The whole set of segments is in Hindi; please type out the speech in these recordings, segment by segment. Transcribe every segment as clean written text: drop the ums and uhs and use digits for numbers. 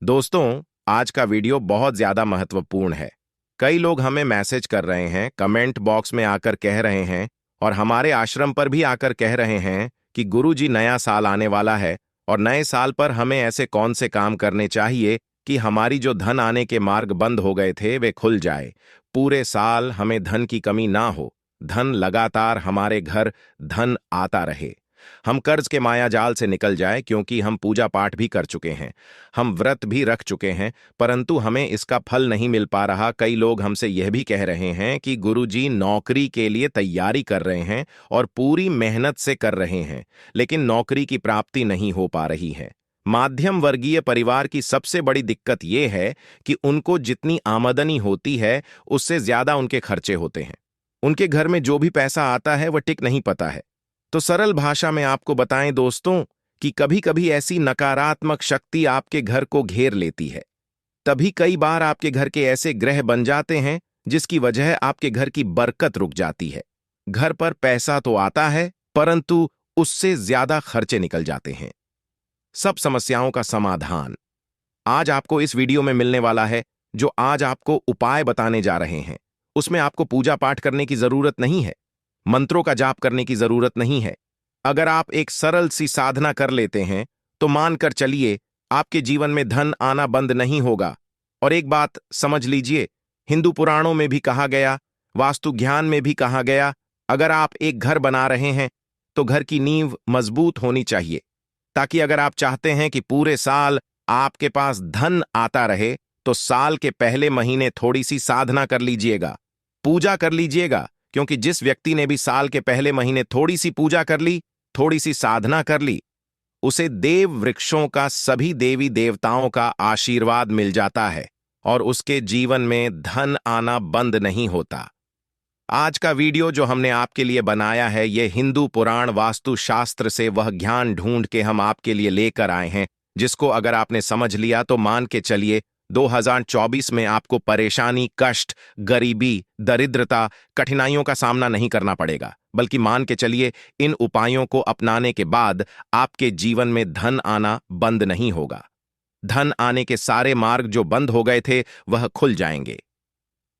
दोस्तों, आज का वीडियो बहुत ज्यादा महत्वपूर्ण है। कई लोग हमें मैसेज कर रहे हैं, कमेंट बॉक्स में आकर कह रहे हैं और हमारे आश्रम पर भी आकर कह रहे हैं कि गुरुजी नया साल आने वाला है और नए साल पर हमें ऐसे कौन से काम करने चाहिए कि हमारी जो धन आने के मार्ग बंद हो गए थे वे खुल जाए। पूरे साल हमें धन की कमी ना हो, धन लगातार हमारे घर धन आता रहे। हम कर्ज के माया जाल से निकल जाए, क्योंकि हम पूजा पाठ भी कर चुके हैं, हम व्रत भी रख चुके हैं, परंतु हमें इसका फल नहीं मिल पा रहा। कई लोग हमसे यह भी कह रहे हैं कि गुरुजी नौकरी के लिए तैयारी कर रहे हैं और पूरी मेहनत से कर रहे हैं, लेकिन नौकरी की प्राप्ति नहीं हो पा रही है। माध्यम वर्गीय परिवार की सबसे बड़ी दिक्कत यह है कि उनको जितनी आमदनी होती है उससे ज्यादा उनके खर्चे होते हैं। उनके घर में जो भी पैसा आता है वह टिक नहीं पाता है। तो सरल भाषा में आपको बताएं दोस्तों कि कभी कभी ऐसी नकारात्मक शक्ति आपके घर को घेर लेती है। तभी कई बार आपके घर के ऐसे ग्रह बन जाते हैं जिसकी वजह आपके घर की बरकत रुक जाती है। घर पर पैसा तो आता है, परंतु उससे ज्यादा खर्चे निकल जाते हैं। सब समस्याओं का समाधान आज आपको इस वीडियो में मिलने वाला है। जो आज आपको उपाय बताने जा रहे हैं उसमें आपको पूजा पाठ करने की जरूरत नहीं है, मंत्रों का जाप करने की जरूरत नहीं है। अगर आप एक सरल सी साधना कर लेते हैं तो मानकर चलिए आपके जीवन में धन आना बंद नहीं होगा। और एक बात समझ लीजिए, हिंदू पुराणों में भी कहा गया, वास्तु ज्ञान में भी कहा गया, अगर आप एक घर बना रहे हैं तो घर की नींव मजबूत होनी चाहिए, ताकि अगर आप चाहते हैं कि पूरे साल आपके पास धन आता रहे तो साल के पहले महीने थोड़ी सी साधना कर लीजिएगा, पूजा कर लीजिएगा। क्योंकि जिस व्यक्ति ने भी साल के पहले महीने थोड़ी सी पूजा कर ली, थोड़ी सी साधना कर ली, उसे देव वृक्षों का, सभी देवी देवताओं का आशीर्वाद मिल जाता है और उसके जीवन में धन आना बंद नहीं होता। आज का वीडियो जो हमने आपके लिए बनाया है, ये हिंदू पुराण वास्तु शास्त्र से वह ज्ञान ढूंढ के हम आपके लिए लेकर आए हैं, जिसको अगर आपने समझ लिया तो मान के चलिए 2024 में आपको परेशानी, कष्ट, गरीबी, दरिद्रता, कठिनाइयों का सामना नहीं करना पड़ेगा। बल्कि मान के चलिए इन उपायों को अपनाने के बाद आपके जीवन में धन आना बंद नहीं होगा। धन आने के सारे मार्ग जो बंद हो गए थे वह खुल जाएंगे।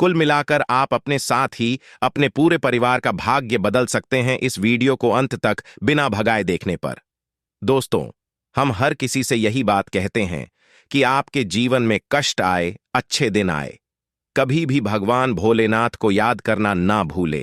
कुल मिलाकर आप अपने साथ ही अपने पूरे परिवार का भाग्य बदल सकते हैं इस वीडियो को अंत तक बिना भगाए देखने पर। दोस्तों, हम हर किसी से यही बात कहते हैं कि आपके जीवन में कष्ट आए, अच्छे दिन आए, कभी भी भगवान भोलेनाथ को याद करना ना भूले।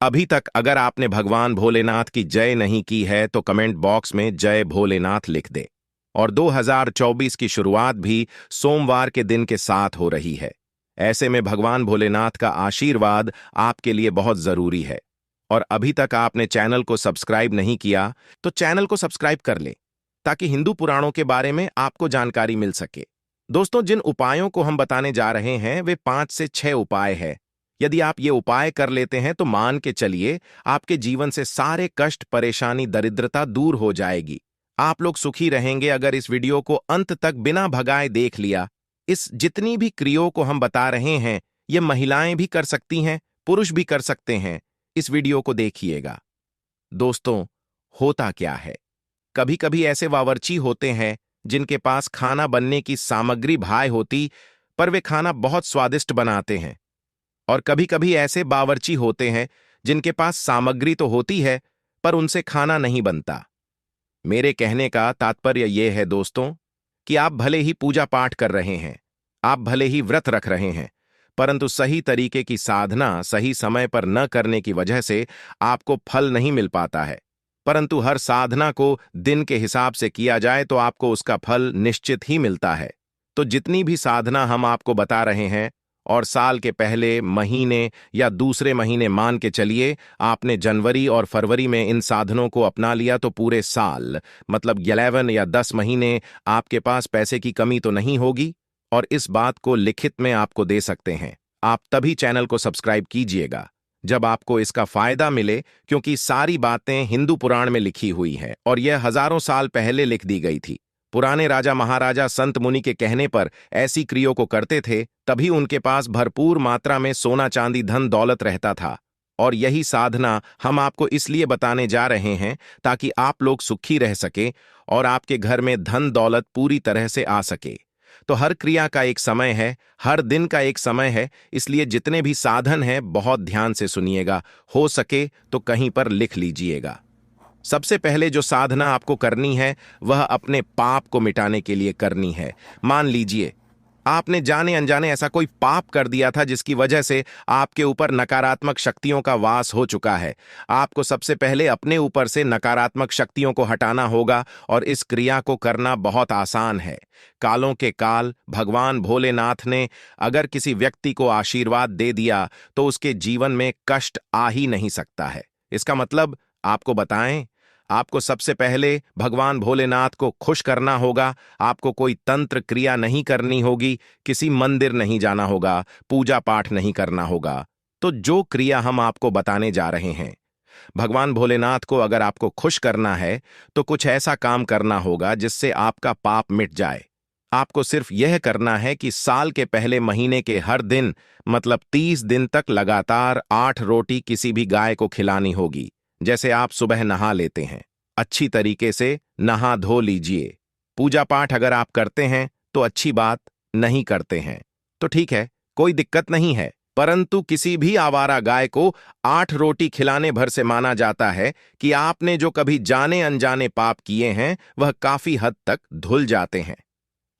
अभी तक अगर आपने भगवान भोलेनाथ की जय नहीं की है तो कमेंट बॉक्स में जय भोलेनाथ लिख दे। और 2024 की शुरुआत भी सोमवार के दिन के साथ हो रही है। ऐसे में भगवान भोलेनाथ का आशीर्वाद आपके लिए बहुत जरूरी है। और अभी तक आपने चैनल को सब्सक्राइब नहीं किया तो चैनल को सब्सक्राइब कर ले, ताकि हिंदू पुराणों के बारे में आपको जानकारी मिल सके। दोस्तों, जिन उपायों को हम बताने जा रहे हैं वे 5 से 6 उपाय हैं। यदि आप ये उपाय कर लेते हैं तो मान के चलिए आपके जीवन से सारे कष्ट, परेशानी, दरिद्रता दूर हो जाएगी। आप लोग सुखी रहेंगे। अगर इस वीडियो को अंत तक बिना भगाए देख लिया, इस जितनी भी क्रियाओं को हम बता रहे हैं ये महिलाएं भी कर सकती हैं, पुरुष भी कर सकते हैं। इस वीडियो को देखिएगा। दोस्तों, होता क्या है, कभी कभी ऐसे बावर्ची होते हैं जिनके पास खाना बनने की सामग्री भाई होती, पर वे खाना बहुत स्वादिष्ट बनाते हैं। और कभी कभी ऐसे बावर्ची होते हैं जिनके पास सामग्री तो होती है पर उनसे खाना नहीं बनता। मेरे कहने का तात्पर्य यह है दोस्तों कि आप भले ही पूजा पाठ कर रहे हैं, आप भले ही व्रत रख रहे हैं, परंतु सही तरीके की साधना सही समय पर न करने की वजह से आपको फल नहीं मिल पाता है। परंतु हर साधना को दिन के हिसाब से किया जाए तो आपको उसका फल निश्चित ही मिलता है। तो जितनी भी साधना हम आपको बता रहे हैं, और साल के पहले महीने या दूसरे महीने मान के चलिए आपने जनवरी और फरवरी में इन साधनों को अपना लिया, तो पूरे साल मतलब 11 या 10 महीने आपके पास पैसे की कमी तो नहीं होगी। और इस बात को लिखित में आपको दे सकते हैं। आप तभी चैनल को सब्सक्राइब कीजिएगा जब आपको इसका फायदा मिले, क्योंकि सारी बातें हिंदू पुराण में लिखी हुई हैं और यह हजारों साल पहले लिख दी गई थी। पुराने राजा महाराजा संत मुनि के कहने पर ऐसी क्रियाओं को करते थे, तभी उनके पास भरपूर मात्रा में सोना चांदी धन दौलत रहता था। और यही साधना हम आपको इसलिए बताने जा रहे हैं ताकि आप लोग सुखी रह सके और आपके घर में धन दौलत पूरी तरह से आ सके। तो हर क्रिया का एक समय है, हर दिन का एक समय है, इसलिए जितने भी साधन हैं बहुत ध्यान से सुनिएगा। हो सके तो कहीं पर लिख लीजिएगा। सबसे पहले जो साधना आपको करनी है वह अपने पाप को मिटाने के लिए करनी है। मान लीजिए आपने जाने अनजाने ऐसा कोई पाप कर दिया था जिसकी वजह से आपके ऊपर नकारात्मक शक्तियों का वास हो चुका है। आपको सबसे पहले अपने ऊपर से नकारात्मक शक्तियों को हटाना होगा और इस क्रिया को करना बहुत आसान है। कालों के काल भगवान भोलेनाथ ने अगर किसी व्यक्ति को आशीर्वाद दे दिया तो उसके जीवन में कष्ट आ ही नहीं सकता है। इसका मतलब आपको बताएं, आपको सबसे पहले भगवान भोलेनाथ को खुश करना होगा। आपको कोई तंत्र क्रिया नहीं करनी होगी, किसी मंदिर नहीं जाना होगा, पूजा पाठ नहीं करना होगा। तो जो क्रिया हम आपको बताने जा रहे हैं, भगवान भोलेनाथ को अगर आपको खुश करना है तो कुछ ऐसा काम करना होगा जिससे आपका पाप मिट जाए। आपको सिर्फ यह करना है कि साल के पहले महीने के हर दिन मतलब 30 दिन तक लगातार 8 रोटी किसी भी गाय को खिलानी होगी। जैसे आप सुबह नहा लेते हैं, अच्छी तरीके से नहा धो लीजिए। पूजा पाठ अगर आप करते हैं तो अच्छी बात, नहीं करते हैं तो ठीक है, कोई दिक्कत नहीं है। परंतु किसी भी आवारा गाय को 8 रोटी खिलाने भर से माना जाता है कि आपने जो कभी जाने अनजाने पाप किए हैं वह काफी हद तक धुल जाते हैं।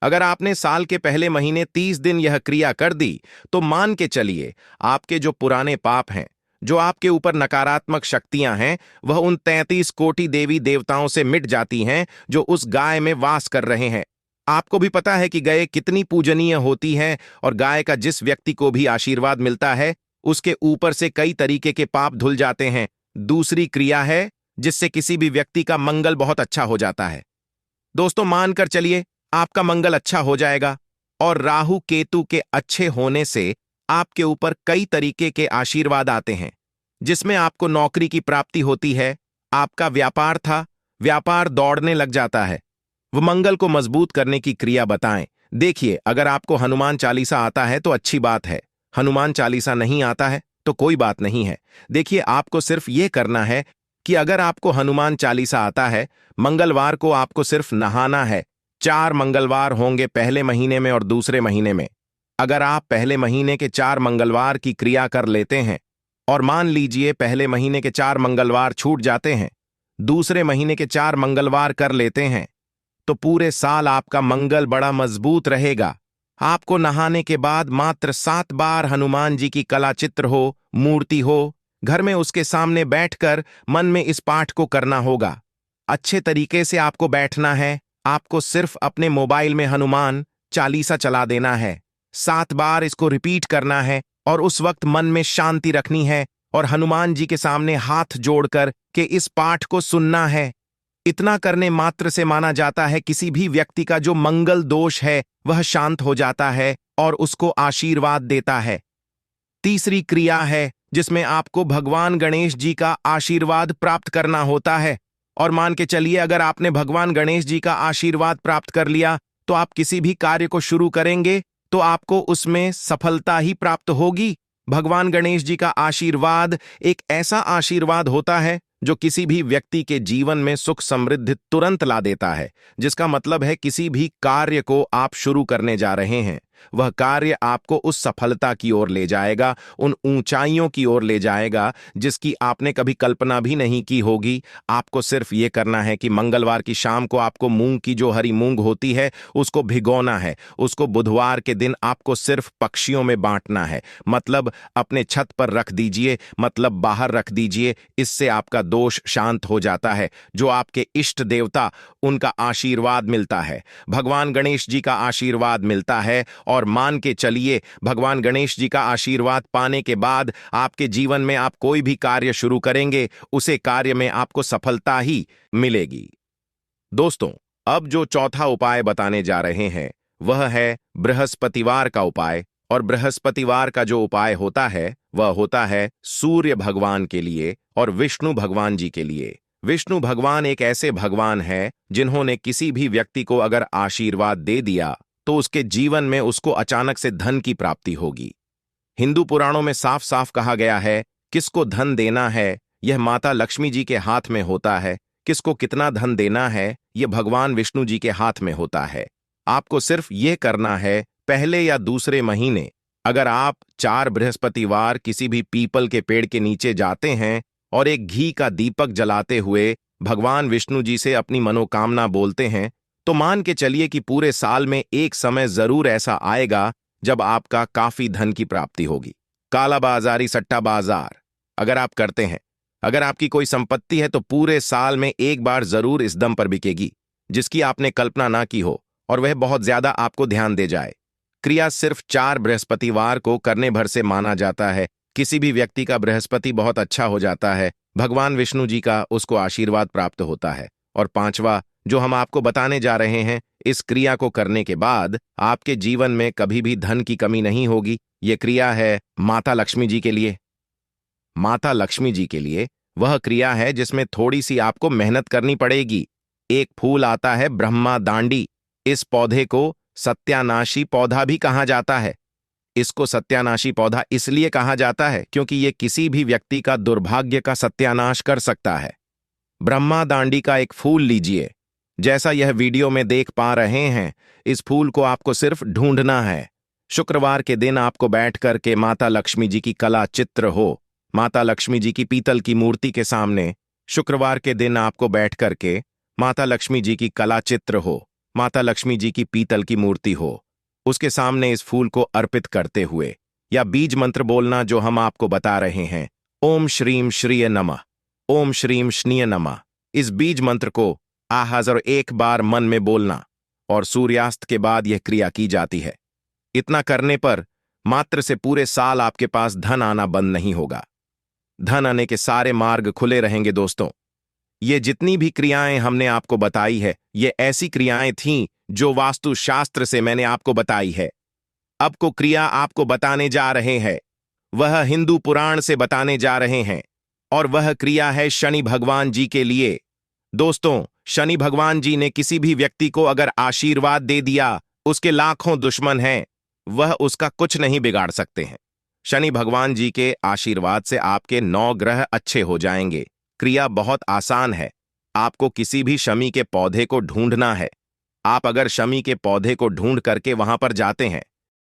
अगर आपने साल के पहले महीने 30 दिन यह क्रिया कर दी तो मान के चलिए आपके जो पुराने पाप हैं, जो आपके ऊपर नकारात्मक शक्तियां हैं, वह उन 33 कोटि देवी देवताओं से मिट जाती हैं जो उस गाय में वास कर रहे हैं। आपको भी पता है कि गाय कितनी पूजनीय होती है और गाय का जिस व्यक्ति को भी आशीर्वाद मिलता है उसके ऊपर से कई तरीके के पाप धुल जाते हैं। दूसरी क्रिया है जिससे किसी भी व्यक्ति का मंगल बहुत अच्छा हो जाता है। दोस्तों मानकर चलिए आपका मंगल अच्छा हो जाएगा और राहु केतु के अच्छे होने से आपके ऊपर कई तरीके के आशीर्वाद आते हैं, जिसमें आपको नौकरी की प्राप्ति होती है। आपका व्यापार था, व्यापार दौड़ने लग जाता है। वो मंगल को मजबूत करने की क्रिया बताएं। देखिए, अगर आपको हनुमान चालीसा आता है तो अच्छी बात है, हनुमान चालीसा नहीं आता है तो कोई बात नहीं है। देखिए, आपको सिर्फ ये करना है कि अगर आपको हनुमान चालीसा आता है, मंगलवार को आपको सिर्फ नहाना है। 4 मंगलवार होंगे पहले महीने में और दूसरे महीने में। अगर आप पहले महीने के 4 मंगलवार की क्रिया कर लेते हैं और मान लीजिए पहले महीने के 4 मंगलवार छूट जाते हैं, दूसरे महीने के 4 मंगलवार कर लेते हैं, तो पूरे साल आपका मंगल बड़ा मजबूत रहेगा। आपको नहाने के बाद मात्र 7 बार हनुमान जी की कला चित्र हो, मूर्ति हो, घर में उसके सामने बैठकर मन में इस पाठ को करना होगा। अच्छे तरीके से आपको बैठना है। आपको सिर्फ अपने मोबाइल में हनुमान चालीसा चला देना है। 7 बार इसको रिपीट करना है और उस वक्त मन में शांति रखनी है और हनुमान जी के सामने हाथ जोड़कर के इस पाठ को सुनना है। इतना करने मात्र से माना जाता है किसी भी व्यक्ति का जो मंगल दोष है वह शांत हो जाता है और उसको आशीर्वाद देता है। तीसरी क्रिया है जिसमें आपको भगवान गणेश जी का आशीर्वाद प्राप्त करना होता है। और मान के चलिए अगर आपने भगवान गणेश जी का आशीर्वाद प्राप्त कर लिया तो आप किसी भी कार्य को शुरू करेंगे तो आपको उसमें सफलता ही प्राप्त होगी। भगवान गणेश जी का आशीर्वाद एक ऐसा आशीर्वाद होता है जो किसी भी व्यक्ति के जीवन में सुख समृद्धि तुरंत ला देता है, जिसका मतलब है किसी भी कार्य को आप शुरू करने जा रहे हैं वह कार्य आपको उस सफलता की ओर ले जाएगा, उन ऊंचाइयों की ओर ले जाएगा जिसकी आपने कभी कल्पना भी नहीं की होगी। आपको सिर्फ ये करना है कि मंगलवार की शाम को आपको मूंग की जो हरी मूंग होती है उसको भिगोना है। उसको बुधवार के दिन आपको सिर्फ पक्षियों में बांटना है, मतलब अपने छत पर रख दीजिए, मतलब बाहर रख दीजिए। इससे आपका दोष शांत हो जाता है। जो आपके इष्ट देवता उनका आशीर्वाद मिलता है, भगवान गणेश जी का आशीर्वाद मिलता है। और मान के चलिए भगवान गणेश जी का आशीर्वाद पाने के बाद आपके जीवन में आप कोई भी कार्य शुरू करेंगे उसे कार्य में आपको सफलता ही मिलेगी। दोस्तों, अब जो चौथा उपाय बताने जा रहे हैं वह है बृहस्पतिवार का उपाय। और बृहस्पतिवार का जो उपाय होता है वह होता है सूर्य भगवान के लिए और विष्णु भगवान जी के लिए। विष्णु भगवान एक ऐसे भगवान हैं जिन्होंने किसी भी व्यक्ति को अगर आशीर्वाद दे दिया तो उसके जीवन में उसको अचानक से धन की प्राप्ति होगी। हिंदू पुराणों में साफ साफ कहा गया है किसको धन देना है यह माता लक्ष्मी जी के हाथ में होता है, किसको कितना धन देना है यह भगवान विष्णु जी के हाथ में होता है। आपको सिर्फ ये करना है, पहले या दूसरे महीने अगर आप 4 बृहस्पतिवार किसी भी पीपल के पेड़ के नीचे जाते हैं और एक घी का दीपक जलाते हुए भगवान विष्णु जी से अपनी मनोकामना बोलते हैं, तो मान के चलिए कि पूरे साल में एक समय जरूर ऐसा आएगा जब आपका काफी धन की प्राप्ति होगी। काला बाजारी, सट्टा बाजार अगर आप करते हैं, अगर आपकी कोई संपत्ति है, तो पूरे साल में एक बार जरूर इस दम पर बिकेगी जिसकी आपने कल्पना ना की हो, और वह बहुत ज्यादा आपको ध्यान दे जाए। क्रिया सिर्फ 4 बृहस्पतिवार को करने भर से माना जाता है। किसी भी व्यक्ति का बृहस्पति बहुत अच्छा हो जाता है, भगवान विष्णु जी का उसको आशीर्वाद प्राप्त होता है। और पांचवा जो हम आपको बताने जा रहे हैं, इस क्रिया को करने के बाद आपके जीवन में कभी भी धन की कमी नहीं होगी। ये क्रिया है माता लक्ष्मी जी के लिए। माता लक्ष्मी जी के लिए वह क्रिया है जिसमें थोड़ी सी आपको मेहनत करनी पड़ेगी। एक फूल आता है ब्रह्मा दांडी। इस पौधे को सत्यानाशी पौधा भी कहा जाता है। इसको सत्यानाशी पौधा इसलिए कहा जाता है क्योंकि यह किसी भी व्यक्ति का दुर्भाग्य का सत्यानाश कर सकता है। ब्रह्मा दांडी का एक फूल लीजिए, जैसा यह वीडियो में देख पा रहे हैं। इस फूल को आपको सिर्फ ढूंढना है। शुक्रवार के दिन आपको बैठ कर के माता लक्ष्मी जी की कला चित्र हो, माता लक्ष्मी जी की पीतल की मूर्ति के सामने शुक्रवार के दिन आपको बैठ कर के माता लक्ष्मी जी की कला चित्र हो, माता लक्ष्मी जी की पीतल की मूर्ति हो, उसके सामने इस फूल को अर्पित करते हुए या बीज मंत्र बोलना जो हम आपको बता रहे हैं, ओम श्रीम श्रीय नमः, ओम श्रीम श्नीय नमः। इस बीज मंत्र को 1001 बार मन में बोलना और सूर्यास्त के बाद यह क्रिया की जाती है। इतना करने पर मात्र से पूरे साल आपके पास धन आना बंद नहीं होगा। धन आने के सारे मार्ग खुले रहेंगे। दोस्तों, ये जितनी भी क्रियाएं हमने आपको बताई है, ये ऐसी क्रियाएं थीं जो वास्तुशास्त्र से मैंने आपको बताई है। अब को क्रिया आपको बताने जा रहे हैं, वह हिंदू पुराण से बताने जा रहे हैं, और वह क्रिया है शनि भगवान जी के लिए। दोस्तों, शनि भगवान जी ने किसी भी व्यक्ति को अगर आशीर्वाद दे दिया, उसके लाखों दुश्मन हैं, वह उसका कुछ नहीं बिगाड़ सकते हैं। शनि भगवान जी के आशीर्वाद से आपके 9 ग्रह अच्छे हो जाएंगे। क्रिया बहुत आसान है। आपको किसी भी शमी के पौधे को ढूंढना है। आप अगर शमी के पौधे को ढूंढ करके वहां पर जाते हैं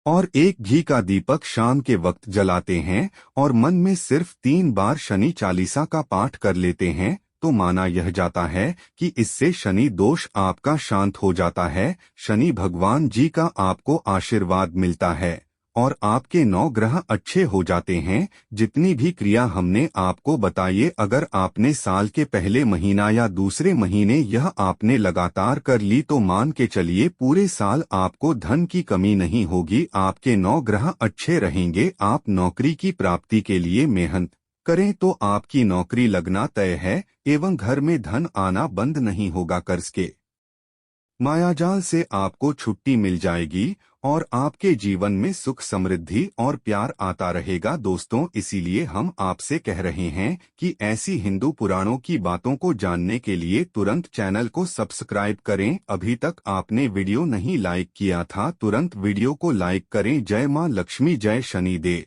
और एक घी का दीपक शाम के वक्त जलाते हैं और मन में सिर्फ 3 बार शनि चालीसा का पाठ कर लेते हैं, तो माना यह जाता है कि इससे शनि दोष आपका शांत हो जाता है, शनि भगवान जी का आपको आशीर्वाद मिलता है और आपके 9 ग्रह अच्छे हो जाते हैं। जितनी भी क्रिया हमने आपको बताइए, अगर आपने साल के पहले महीना या दूसरे महीने यह आपने लगातार कर ली, तो मान के चलिए पूरे साल आपको धन की कमी नहीं होगी। आपके 9 ग्रह अच्छे रहेंगे। आप नौकरी की प्राप्ति के लिए मेहनत करें तो आपकी नौकरी लगना तय है एवं घर में धन आना बंद नहीं होगा। कर्ज के मायाजाल से आपको छुट्टी मिल जाएगी और आपके जीवन में सुख समृद्धि और प्यार आता रहेगा। दोस्तों, इसीलिए हम आपसे कह रहे हैं कि ऐसी हिंदू पुराणों की बातों को जानने के लिए तुरंत चैनल को सब्सक्राइब करें। अभी तक आपने वीडियो नहीं लाइक किया था, तुरंत वीडियो को लाइक करें। जय मां लक्ष्मी, जय शनिदेव।